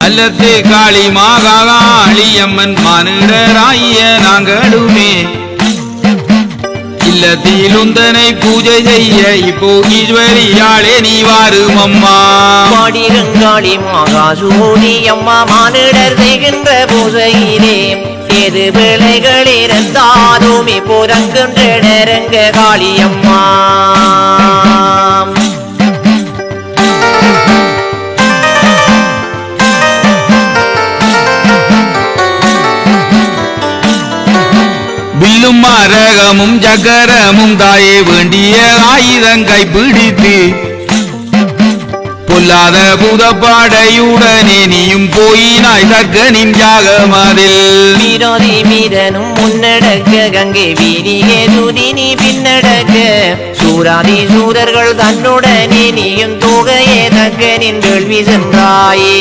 அல்லத்தே காளி மாகாளி அம்மன் மானிடராய நாங்களுமே இல்லத்தில் உந்தனை பூஜை செய்ய இப்போ ஈஸ்வரியாளே நீ வாரும் அம்மா. பாடிகங்காளி மாகாசூரி அம்மா மானிடர் செய்கின்ற பூஜையிலே ஏது பிள்ளைகள் இருந்தாலும் இப்போ ரங்குன்ற நெருங்க காளி அம்மா. வில்லும் மரகமும் சக்கரமும் தாயே வேண்டிய ஆயுதங்கை பிடித்து பொல்லாத பூதப்பாடையுடனே நீயும் போயினாய் தக்கனின் ஜாகமதில். வீராதி வீரனும் முன்னடக்க கங்கை வீரியே சுதினி பின்னடக்க சூராதி சூரர்கள் தன்னுடனே நீயும் தொகையே தக்கனின் வேள்வி சென்றாயே.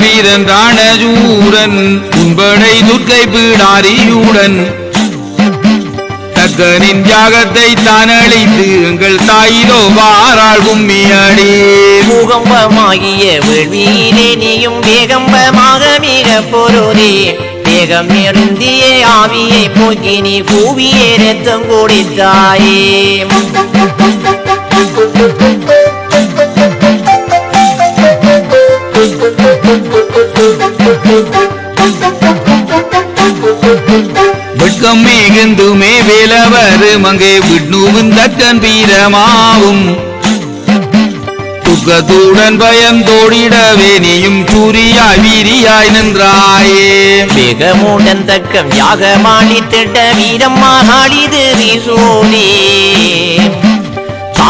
வீரன் ராணஜூரன் உன்படை துர்க்கை பீடாரியுடன் தக்கனின் தியாகத்தை தான் அளித்து எங்கள் தாயிலோ வாராள் கும்மியடி. பூகம்பமாகிய வேள்வியிலே நீயும் வேகம்பமாக மிக பொருளே வேகம் நெருந்திய ஆவியை போக்கி நீ கூவியே ரத்தம் குடித்தாயே. வெட்கம் மிகுந்துமே வேலவரும் அங்கே விட்ணுவும் தக்கன் வீரமாவும் துக்கத்துடன் பயம் தோடிடவே நீயும் சூரியாய் வீரியாய் நின்றாயே. வேகமுடன் தக்கம் யாகமாடி திட்ட வீரம்மாளிது வீசோனே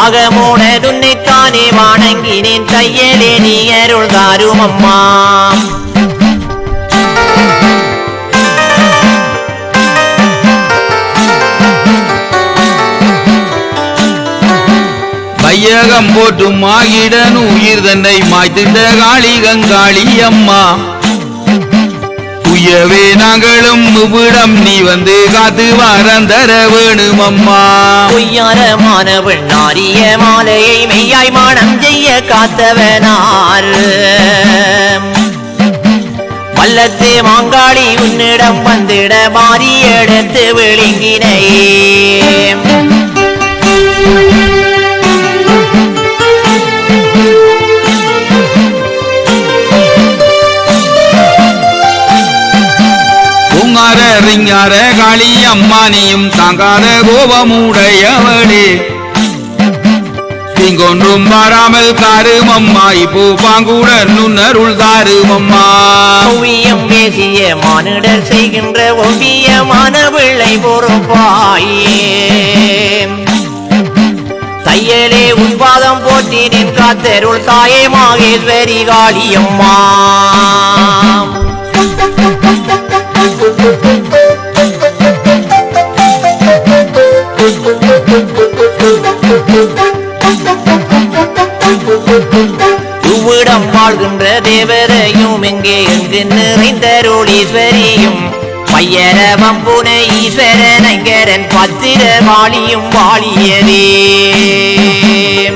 ஆகமோனதுன்னைத்தானே வாணங்கினேன் தையலே நீ அருள் தாரும் அம்மா. வையகம் போற்றும் ஆகிடன் உயிர் தன்னை மாய்த்திட்ட காளி கங்காளி அம்மா. உயவே நாங்களும் உவிடம் நீ வந்து காத்து வரந்தர வேணும் அம்மா. பொய்யாரமானவள் நாரிய மாலையை மெய்யாய் மானம் செய்ய காத்தவனார் வல்லத்தே மாங்காளி உன்னிடம் வந்திட மாறி எடுத்து விழுங்கினையே. ரிங்கார காளி அம்மா நீயும் தாங்காத கோபமுடையவளே தீங்கொன்றும் வாராமல் காரும் அம்மா இப்போ பாங்குடன் நுண்ணருள் தாரும் அம்மா. ஓவியம் பேசிய மானிடர் செய்கின்ற ஓவியமான பிள்ளை பொறுப்பாயே தையலே உன்பாதம் போற்றி நின் காத்தருள் தாயே மாகேஸ்வரி காளி அம்மா. உவ்விடம் வாழ்கின்ற தேவரையும் எங்கே எங்கு நிறைந்தருளீஸ்வரியும் பையர வம்புன ஈஸ்வரன் அங்கரன் பத்திர வாழியும் வாழியதே.